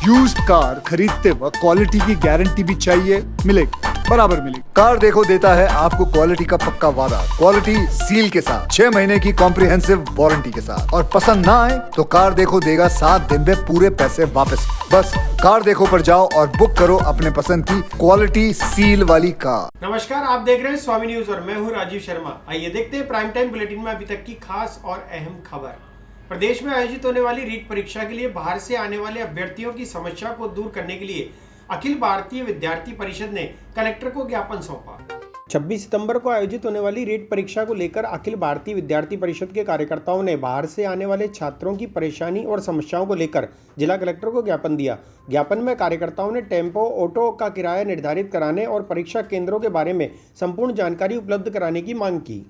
Used car खरीदते वक्त quality की गारंटी भी चाहिए, मिलेगी, बराबर मिलेगी। कार देखो देता है आपको क्वालिटी का पक्का वादा, क्वालिटी सील के साथ, 6 महीने की कॉम्प्रिहेंसिव वारंटी के साथ। और पसंद ना आए तो कार देखो देगा 7 दिन में पूरे पैसे वापस। बस कार देखो पर जाओ और बुक करो अपने पसंद की क्वालिटी सील वाली कार। नमस्कार, आप देख रहे हैं स्वामी न्यूज और मैं हूं राजीव शर्मा। आइए देखते हैं प्राइम टाइम बुलेटिन में अभी तक की खास और अहम खबर। प्रदेश में आयोजित होने वाली रीट परीक्षा के लिए बाहर से आने वाले अभ्यर्थियों की समस्या को दूर करने के लिए अखिल भारतीय विद्यार्थी परिषद ने कलेक्टर को ज्ञापन सौंपा। 26 सितंबर को आयोजित होने वाली रीट परीक्षा को लेकर अखिल भारतीय विद्यार्थी परिषद के कार्यकर्ताओं ने बाहर से आने वाले छात्रों की परेशानी और समस्याओं को लेकर जिला कलेक्टर को ज्ञापन दिया। ज्ञापन में कार्यकर्ताओं ने टेम्पो ऑटो का किराया निर्धारित कराने और परीक्षा केंद्रों के बारे में संपूर्ण जानकारी उपलब्ध कराने की मांग की।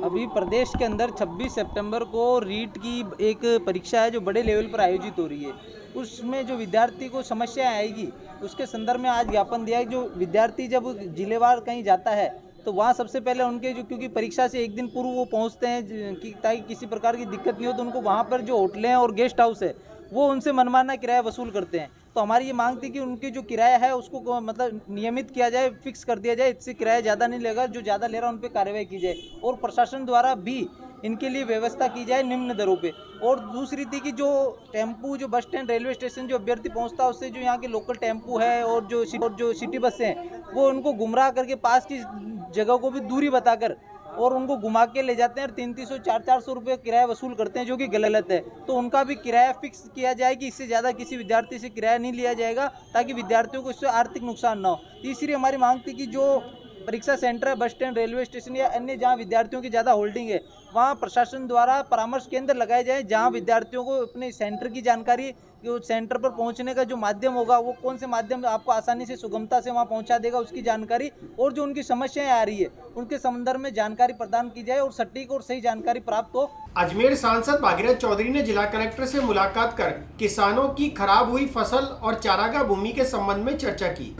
अभी प्रदेश के अंदर 26 सितंबर को रीट की एक परीक्षा है जो बड़े लेवल पर आयोजित हो रही है। उसमें जो विद्यार्थी को समस्या आएगी उसके संदर्भ में आज ज्ञापन दिया है। जो विद्यार्थी जब जिलेवार कहीं जाता है तो वहाँ सबसे पहले उनके जो, क्योंकि परीक्षा से एक दिन पूर्व वो पहुँचते हैं कि ताकि किसी प्रकार की दिक्कत नहीं हो, तो उनको वहाँ पर जो होटलें हैं और गेस्ट हाउस है वो उनसे मनमाना किराया वसूल करते हैं। तो हमारी ये मांग थी कि उनकी जो किराया है उसको मतलब नियमित किया जाए, फिक्स कर दिया जाए, इससे किराया ज़्यादा नहीं लेगा, जो ज़्यादा ले रहा है उन पर कार्रवाई की जाए और प्रशासन द्वारा भी इनके लिए व्यवस्था की जाए निम्न दरों पे। और दूसरी थी कि जो टेम्पू, जो बस स्टैंड, रेलवे स्टेशन जो अभ्यर्थी पहुंचता है उससे जो यहाँ के लोकल टेम्पू है और जो सिटी बस हैं वो उनको गुमराह करके पास की जगह को भी दूरी बताकर और उनको घुमा के ले जाते हैं और 300 400 रुपये किराया वसूल करते हैं, जो कि गलत है। तो उनका भी किराया फिक्स किया जाए कि इससे ज़्यादा किसी विद्यार्थी से किराया नहीं लिया जाएगा ताकि विद्यार्थियों को इससे आर्थिक नुकसान ना हो। तीसरी हमारी मांग थी कि जो परीक्षा सेंटर है, बस स्टैंड, रेलवे स्टेशन या अन्य जहां विद्यार्थियों की ज़्यादा होल्डिंग है वहां प्रशासन द्वारा परामर्श केंद्र लगाए जाए जहां विद्यार्थियों को अपने सेंटर की जानकारी, जो सेंटर पर पहुंचने का जो माध्यम होगा वो कौन से माध्यम आपको आसानी से सुगमता से वहां पहुंचा देगा उसकी जानकारी, और जो उनकी समस्याएं आ रही है उनके संदर्भ में जानकारी प्रदान की जाए और सटीक और सही जानकारी प्राप्त हो। अजमेर सांसद भागीरथ चौधरी ने जिला कलेक्टर से मुलाकात कर किसानों की खराब हुई फसल और चारागाह भूमि के संबंध में चर्चा की।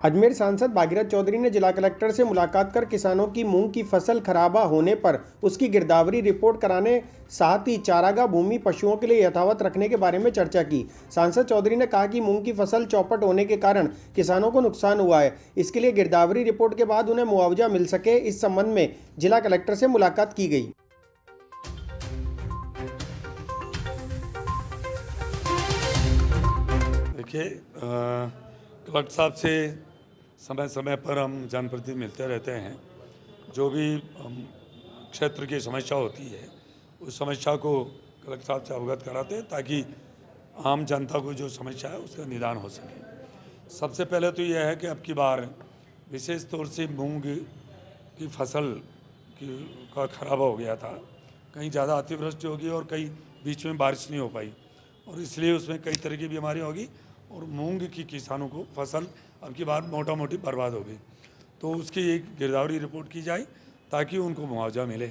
अजमेर सांसद भागीरथ चौधरी ने जिला कलेक्टर से मुलाकात कर किसानों की मूंग की फसल खराबा होने पर उसकी गिरदावरी रिपोर्ट कराने, साथ ही चारागाह भूमि पशुओं के लिए यथावत रखने के बारे में चर्चा की। सांसद चौधरी ने कहा कि मूंग की फसल चौपट होने के कारण किसानों को नुकसान हुआ है, इसके लिए गिरदावरी रिपोर्ट के बाद उन्हें मुआवजा मिल सके, इस संबंध में जिला कलेक्टर से मुलाकात की गई। देखिए, कलेक्टर साहब से समय समय पर हम जनप्रतिनिधि मिलते रहते हैं। जो भी क्षेत्र की समस्या होती है उस समस्या को कलेक्टर साहब से अवगत कराते हैं ताकि आम जनता को जो समस्या है उसका निदान हो सके। सबसे पहले तो यह है कि अब की बार विशेष तौर से मूंग की फसल का खराबा हो गया था। कहीं ज़्यादा अतिवृष्टि होगी और कहीं बीच में बारिश नहीं हो पाई और इसलिए उसमें कई तरह की बीमारी होगी और मूंग की किसानों को फसल अब की बार मोटा मोटी बर्बाद हो गई। तो उसकी एक गिरदावरी रिपोर्ट की जाए ताकि उनको मुआवजा मिले।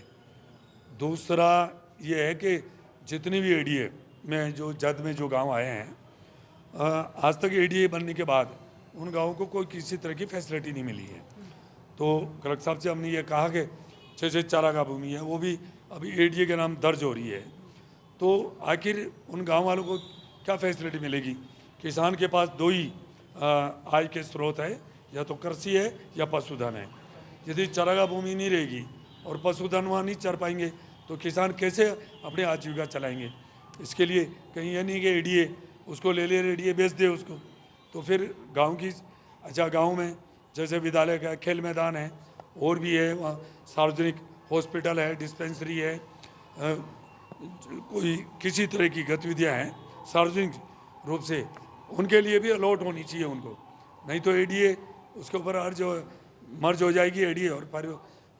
दूसरा ये है कि जितनी भी एडीए में जो जद में जो गांव आए हैं, आज तक एडीए बनने के बाद उन गाँवों को कोई किसी तरह की फैसिलिटी नहीं मिली है। तो कलेक्टर साहब से हमने ये कहा कि 6 चारागाह भूमि है वो भी अभी एडीए के नाम दर्ज हो रही है। तो आखिर उन गाँव वालों को क्या फैसिलिटी मिलेगी? किसान के पास 2 ही आय के स्रोत है, या तो कृषि है या पशुधन है। यदि चारागाह भूमि नहीं रहेगी और पशुधन वहाँ नहीं चर पाएंगे तो किसान कैसे अपनी आजीविका चलाएंगे? इसके लिए कहीं ये नहीं कि एडीए उसको ले एडीए बेच दे उसको, तो फिर गांव की गांव में जैसे विद्यालय का खेल मैदान है और भी है, वहाँ सार्वजनिक हॉस्पिटल है, डिस्पेंसरी है, कोई किसी तरह की गतिविधियाँ हैं सार्वजनिक रूप से, उनके लिए भी अलॉट होनी चाहिए उनको। नहीं तो एडीए उसके ऊपर मर्ज हो जाएगी एडीए और पर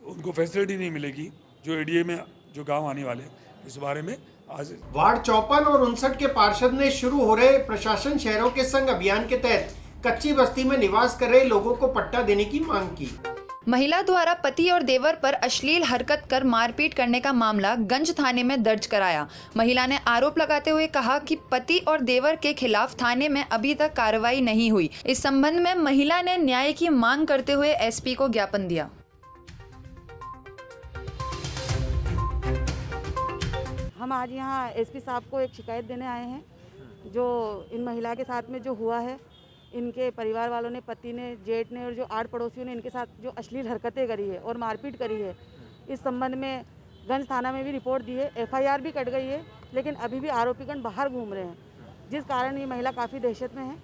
उनको फैसिलिटी नहीं मिलेगी जो एडीए में जो गांव आने वाले। इस बारे में आज वार्ड 54 और 59 के पार्षद ने शुरू हो रहे प्रशासन शहरों के संग अभियान के तहत कच्ची बस्ती में निवास कर रहे लोगों को पट्टा देने की मांग की। महिला द्वारा पति और देवर पर अश्लील हरकत कर मारपीट करने का मामला गंज थाने में दर्ज कराया। महिला ने आरोप लगाते हुए कहा कि पति और देवर के खिलाफ थाने में अभी तक कार्रवाई नहीं हुई। इस संबंध में महिला ने न्याय की मांग करते हुए एसपी को ज्ञापन दिया। हम आज यहाँ एसपी साहब को एक शिकायत देने आए हैं, जो इन महिला के साथ में जो हुआ है। इनके परिवार वालों ने, पति ने, जेठ ने और जो 8 पड़ोसियों ने इनके साथ जो अश्लील हरकतें करी है और मारपीट करी है, इस संबंध में गंज थाना में भी रिपोर्ट दी है, FIR भी कट गई है, लेकिन अभी भी आरोपीगण बाहर घूम रहे हैं, जिस कारण ये महिला काफ़ी दहशत में है।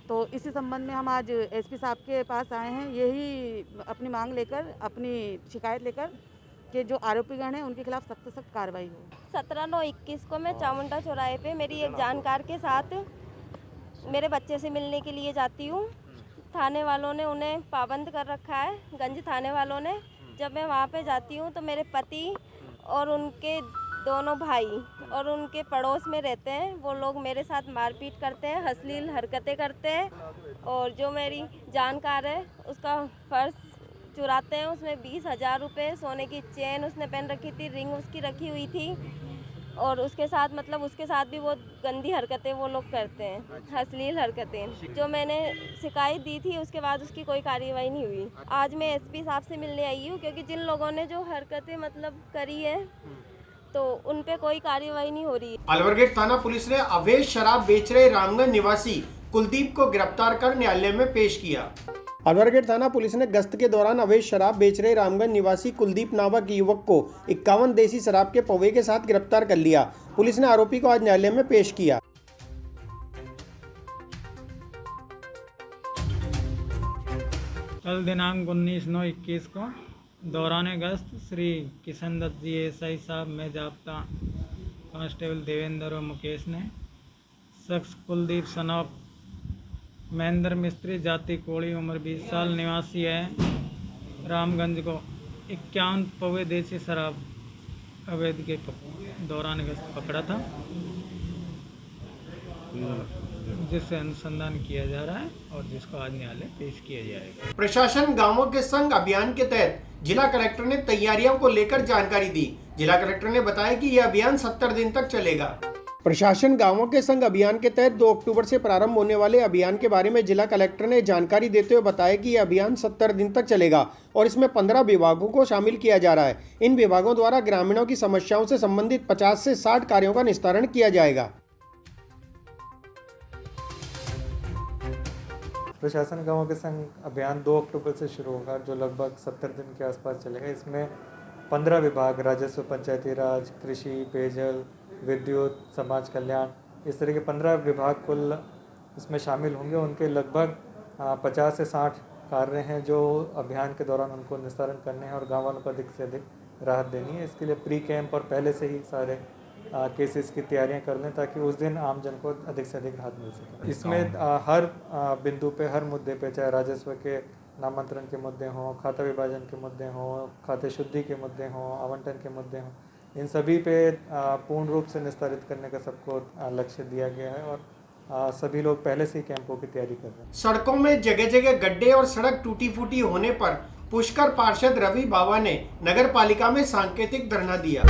तो इसी संबंध में हम आज एसपी साहब के पास आए हैं, यही अपनी मांग लेकर, अपनी शिकायत लेकर कि जो आरोपीगण हैं उनके खिलाफ सख्त से सख्त कार्रवाई हो। 17/9/21 को मैं चामुंडा चौराहे पे मेरी एक जानकार के साथ मेरे बच्चे से मिलने के लिए जाती हूँ। थाने वालों ने उन्हें पाबंद कर रखा है, गंज थाने वालों ने। जब मैं वहाँ पे जाती हूँ तो मेरे पति और उनके दोनों भाई और उनके पड़ोस में रहते हैं, वो लोग मेरे साथ मारपीट करते हैं, अश्लील हरकतें करते हैं। और जो मेरी जानकार है उसका पर्स चुराते हैं, उसमें 20,000 रुपये, सोने की चेन उसने पहन रखी थी, रिंग उसकी रखी हुई थी। और उसके साथ मतलब उसके साथ भी वो गंदी हरकतें वो लोग करते हैं, अश्लील हरकतें। जो मैंने शिकायत दी थी उसके बाद उसकी कोई कार्रवाई नहीं हुई। आज मैं एसपी साहब से मिलने आई हूँ, क्योंकि जिन लोगों ने जो हरकतें मतलब करी है तो उन पे कोई कार्रवाई नहीं हो रही। अलवर गेट थाना पुलिस ने अवैध शराब बेच रहे रामगंज निवासी कुलदीप को गिरफ्तार कर न्यायालय में पेश किया। अलवर गेट थाना पुलिस ने गश्त के दौरान अवैध शराब बेच रहे रामगंज निवासी कुलदीप नामक युवक को 51 देसी शराब के पौवे के साथ गिरफ्तार कर लिया। पुलिस ने आरोपी को आज न्यायालय में पेश किया। कल दिनांक 19/9/21 को दौरान गश्त श्री किशन दत्त जी SI साहब में जाब्ता कांस्टेबल देवेंद्र और मुकेश ने शख्स कुलदीप सनॉफ महेंद्र मिस्त्री, जाति कोड़ी, उम्र 20 साल, निवासी है रामगंज को 51 पौवे देसी शराब अवैध के दौरान गश्त पकड़ा था, जिससे अनुसंधान किया जा रहा है और जिसको आज न्यायालय पेश किया जाएगा। प्रशासन गांवों के संग अभियान के तहत जिला कलेक्टर ने तैयारियों को लेकर जानकारी दी। जिला कलेक्टर ने बताया कि यह अभियान 70 दिन तक चलेगा। प्रशासन गांवों के संग अभियान के तहत 2 अक्टूबर से प्रारंभ होने वाले अभियान के बारे में जिला कलेक्टर ने जानकारी देते हुए बताया कि यह अभियान 70 दिन तक चलेगा और इसमें 15 विभागों को शामिल किया जा रहा है। इन विभागों द्वारा ग्रामीणों की समस्याओं से संबंधित 50 से 60 कार्यों का निस्तारण किया जाएगा। प्रशासन गाँवों के संग अभियान 2 अक्टूबर से शुरू होगा, जो लगभग 70 दिन के आसपास चलेगा। इसमें 15 विभाग, राजस्व, पंचायती राज, कृषि, पेयजल, विद्युत, समाज कल्याण, इस तरह के 15 विभाग कुल इसमें शामिल होंगे। उनके लगभग 50 से 60 कार्य हैं जो अभियान के दौरान उनको निस्तारण करने हैं और गाँव वालों को अधिक से अधिक राहत देनी है। इसके लिए प्री कैंप और पहले से ही सारे केसेस की तैयारियां कर लें ताकि उस दिन आम जन को अधिक से अधिक राहत मिल सके। इसमें हर बिंदु पे, हर मुद्दे पे, चाहे राजस्व के नामांतरण के मुद्दे हों, खाता विभाजन के मुद्दे हों, खाते शुद्धि के मुद्दे हों, आवंटन के मुद्दे हों, इन सभी पे पूर्ण रूप से निस्तारित करने का सबको लक्ष्य दिया गया है और सभी लोग पहले से ही कैंपों की तैयारी कर रहे हैं। सड़कों में जगह जगह गड्ढे और सड़क टूटी फूटी होने पर पुष्कर पार्षद रवि बावा ने नगर पालिका में सांकेतिक धरना दिया।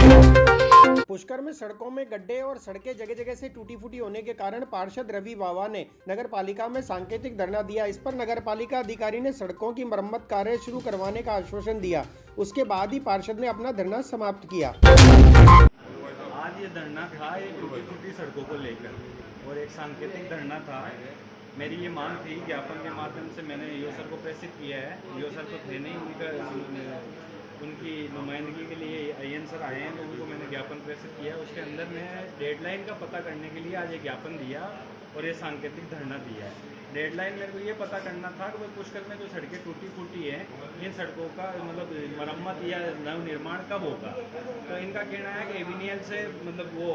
पुष्कर में सड़कों में गड्ढे और सड़कें जगह जगह से टूटी फूटी होने के कारण पार्षद रवि बावा ने नगर पालिका में सांकेतिक धरना दिया। इस पर नगर पालिका अधिकारी ने सड़कों की मरम्मत कार्य शुरू करवाने का आश्वासन दिया। उसके बाद ही पार्षद ने अपना धरना समाप्त किया। आज ये धरना था ये टूटी फूटी सड़कों को लेकर और एक सांकेतिक धरना था। मेरी ये मांग थी, ज्ञापन के माध्यम से मैंने ईओ सर को प्रेषित किया है। ईओ सर तो थे नहीं, उनकी नुमाइंदगी के लिए IN सर आए हैं तो उनको मैंने ज्ञापन प्रेषित किया। उसके अंदर मैं डेडलाइन का पता करने के लिए आज एक ज्ञापन दिया और ये सांकेतिक धरना दिया है। डेडलाइन मेरे को ये पता करना था कि भाई पुष्कर में जो सड़कें टूटी फूटी हैं, इन सड़कों का मतलब मरम्मत या नवनिर्माण कब होगा। तो इनका कहना है कि AVNL से मतलब वो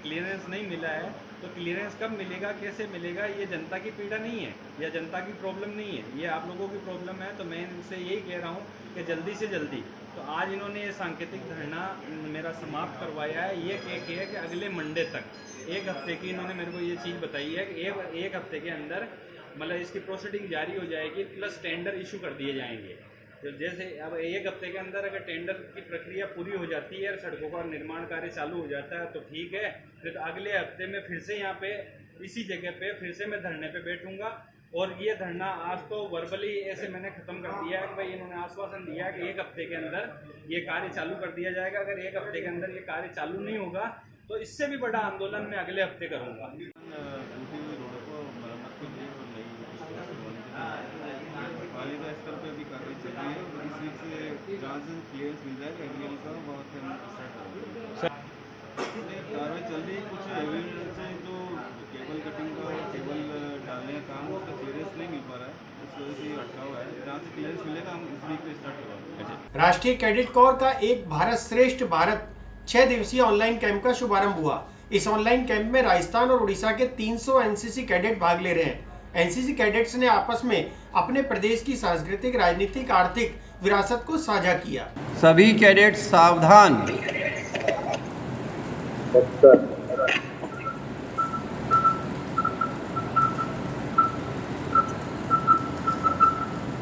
क्लियरेंस नहीं मिला है, तो क्लियरेंस कब मिलेगा, कैसे मिलेगा, ये जनता की पीड़ा नहीं है या जनता की प्रॉब्लम नहीं है, ये आप लोगों की प्रॉब्लम है। तो मैं इनसे यही कह रहा हूँ कि जल्दी से जल्दी। तो आज इन्होंने ये सांकेतिक धरना मेरा समाप्त करवाया है। ये कह के कि अगले मंडे तक, 1 हफ्ते की इन्होंने मेरे को ये चीज़ बताई है कि एक हफ्ते के अंदर मतलब इसकी प्रोसीडिंग जारी हो जाएगी, प्लस टेंडर इशू कर दिए जाएंगे। तो जैसे अब 1 हफ्ते के अंदर अगर टेंडर की प्रक्रिया पूरी हो जाती है और सड़कों का निर्माण कार्य चालू हो जाता है तो ठीक है। फिर अगले हफ्ते में फिर से यहाँ पे इसी जगह पे फिर से मैं धरने पे बैठूंगा और ये धरना आज तो वर्बली ऐसे मैंने ख़त्म कर दिया है कि भाई इन्होंने आश्वासन दिया है कि 1 हफ्ते के अंदर ये कार्य चालू कर दिया जाएगा। अगर 1 हफ्ते के अंदर ये कार्य चालू नहीं होगा तो इससे भी बड़ा आंदोलन मैं अगले हफ्ते करूँगा। पालिका स्तर पर भी कार्रवाई चल रही है और इस वीक से जहाँ से क्लियरेंस मिल जाएगा एग्रीकल का वहाँ से हम स्टार्ट करेंगे। कार्रवाई चल रही है, कुछ एविडेंस है जो केबल कटिंग का केबल डालने का काम उसका क्लियरेंस नहीं मिल पा रहा है, इस वजह से ये अटका हुआ है। जहाँ से क्लियरेंस मिलेगा हम इस वीक में स्टार्ट करवाएंगे। राष्ट्रीय कैडेट कोर का एक भारत श्रेष्ठ भारत 6 दिवसीय ऑनलाइन कैंप का शुभारंभ हुआ। इस ऑनलाइन कैंप में राजस्थान और उड़ीसा के 300 एनसीसी कैडेट भाग ले रहे हैं। एनसीसी कैडेट्स ने आपस में अपने प्रदेश की सांस्कृतिक, राजनीतिक, आर्थिक विरासत को साझा किया। सभी कैडेट सावधान।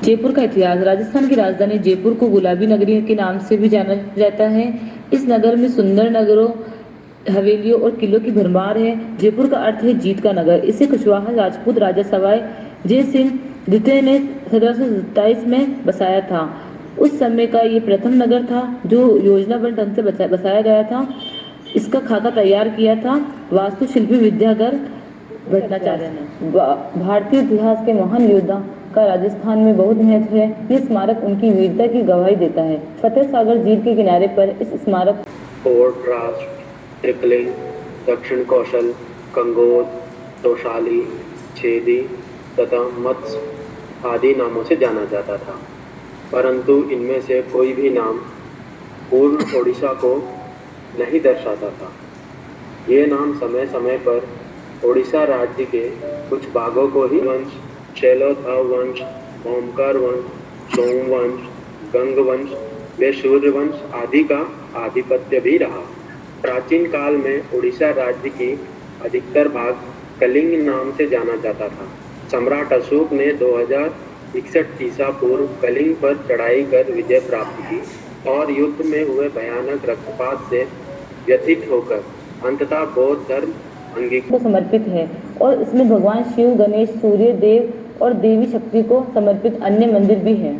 जयपुर का इतिहास। राजस्थान की राजधानी जयपुर को गुलाबी नगरी के नाम से भी जाना जाता है। इस नगर में सुंदर नगरों, हवेलियों और किलों की भरमार है। जयपुर का अर्थ है जीत का नगर। इसे कुशवाहा राजपूत राजा सवाई जय सिंह द्वितीय ने 1727 में बसाया था। उस समय का ये प्रथम नगर था जो योजनाबद्ध ढंग से बसाया गया था। इसका खाका तैयार किया था वास्तुशिल्पी विद्याधर भट्टाचार्य ने। भारतीय इतिहास के महान योद्धा का राजस्थान में बहुत महत्व है। ये स्मारक उनकी वीरता की गवाही देता है। फतेह सागर झील के किनारे पर इस स्मारक कोट राष्ट्र, त्रिकलिंग, दक्षिण कौशल, कंगोर, तोशाली, छेदी तथा मत्स्य आदि नामों से जाना जाता था, परंतु इनमें से कोई भी नाम पूर्व ओडिशा को नहीं दर्शाता था। ये नाम समय समय पर ओडिशा राज्य के कुछ भागों को ही वंश, शैलोथव वंश, ओमकार वंश, सोमवंश, गंगवंश व सूर्यवंश आदि का आधिपत्य भी रहा। प्राचीन काल में उड़ीसा राज्य की अधिकतर भाग कलिंग नाम से जाना जाता था। सम्राट अशोक ने 2061 ईसा पूर्व कलिंग पर चढ़ाई कर विजय प्राप्त की और युद्ध में हुए भयानक रक्तपात से व्यथित होकर अंततः बौद्ध धर्म को समर्पित है और इसमें भगवान शिव, गणेश, सूर्य देव और देवी शक्ति को समर्पित अन्य मंदिर भी हैं।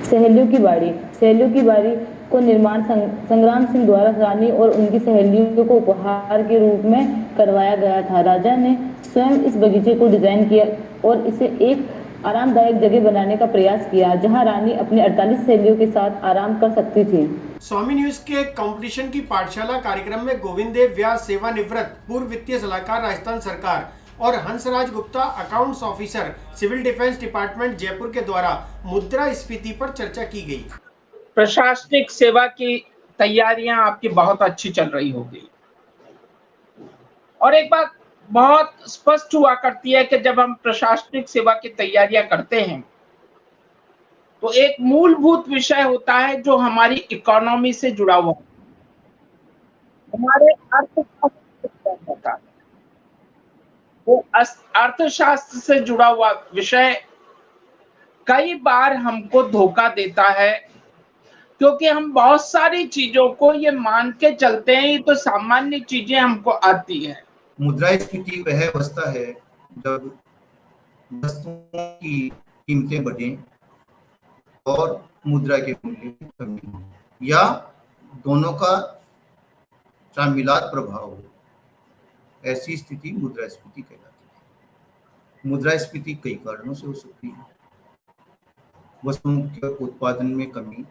सहेलियों की बाड़ी। सहेलियों की बाड़ी को निर्माण संग्राम सिंह द्वारा रानी और उनकी सहेलियों को उपहार के रूप में करवाया गया था। राजा ने स्वयं इस बगीचे को डिजाइन किया और इसे एक आरामदायक जगह बनाने का प्रयास किया जहां रानी अपने 48 सहेलियों के साथ आराम कर सकती थी। स्वामी न्यूज के कंपटीशन की पाठशाला कार्यक्रम में गोविंद देव व्यास सेवानिवृत्त पूर्व वित्तीय सलाहकार राजस्थान सरकार और Hansraj Gupta accounts officer civil defence department Jaipur के द्वारा मुद्रास्फीति पर चर्चा की गई। प्रशासनिक सेवा की तैयारियां आपकी बहुत अच्छी चल रही होगी और एक बात बहुत स्पष्ट हुआ करती है कि जब हम प्रशासनिक सेवा की तैयारियां करते हैं तो एक मूलभूत विषय होता है जो हमारी इकोनॉमी से जुड़ा हुआ हमारे अर्थशास्त्र है। वो अर्थशास्त्र से जुड़ा हुआ विषय कई बार हमको धोखा देता है क्योंकि हम बहुत सारी चीजों को ये मान के चलते हैं ये तो सामान्य चीजें हमको आती है। मुद्रास्फीति वह अवस्था है जब वस्तुओं की कीमतें बढ़ें और मुद्रा के मूल्य में कमी हो या दोनों का शामिलात प्रभाव हो, ऐसी स्थिति मुद्रास्फीति कहलाती है। मुद्रास्फीति कई कारणों से हो सकती है। वस्तुओं के उत्पादन में कमी।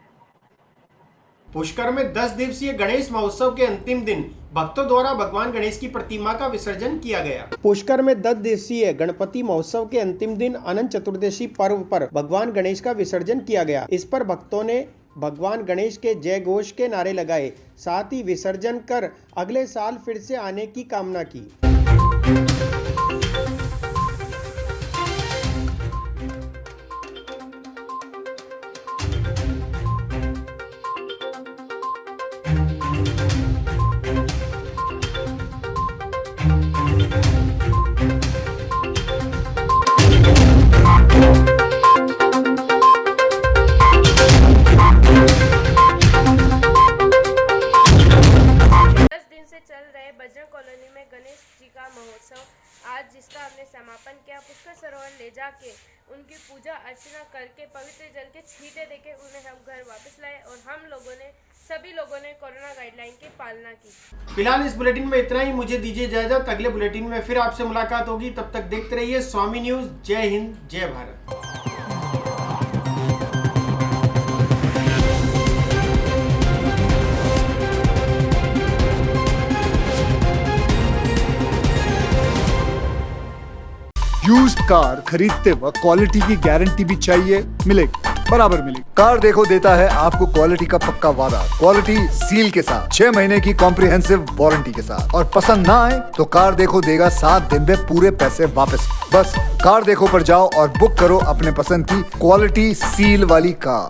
पुष्कर में 10 दिवसीय गणेश महोत्सव के अंतिम दिन भक्तों द्वारा भगवान गणेश की प्रतिमा का विसर्जन किया गया। पुष्कर में 10 दिवसीय गणपति महोत्सव के अंतिम दिन अनंत चतुर्दशी पर्व पर भगवान गणेश का विसर्जन किया गया। इस पर भक्तों ने भगवान गणेश के जय घोष के नारे लगाए, साथ ही विसर्जन कर अगले साल फिर से आने की कामना की। चल रहे बजरंग कॉलोनी में गणेश जी का का महोत्सव आज जिसका हमने समापन किया। पुष्कर सरोवर ले जाके उनकी पूजा अर्चना करके पवित्र जल के छींटे देके उन्हें हम घर वापस लाए और हम लोगों ने सभी लोगों ने कोरोना गाइडलाइन की पालना की। फिलहाल इस बुलेटिन में इतना ही। मुझे दीजिए इजाजत। अगले बुलेटिन में फिर आपसे मुलाकात होगी। तब तक देखते रहिए स्वामी न्यूज। जय हिंद, जय भारत। यूज्ड कार खरीदते वक्त क्वालिटी की गारंटी भी चाहिए, मिलेगी, बराबर मिलेगी। कार देखो देता है आपको क्वालिटी का पक्का वादा, क्वालिटी सील के साथ, 6 महीने की कॉम्प्रिहेंसिव वारंटी के साथ। और पसंद ना आए तो कार देखो देगा 7 दिन में पूरे पैसे वापस। बस कार देखो पर जाओ और बुक करो अपने पसंद की क्वालिटी सील वाली कार।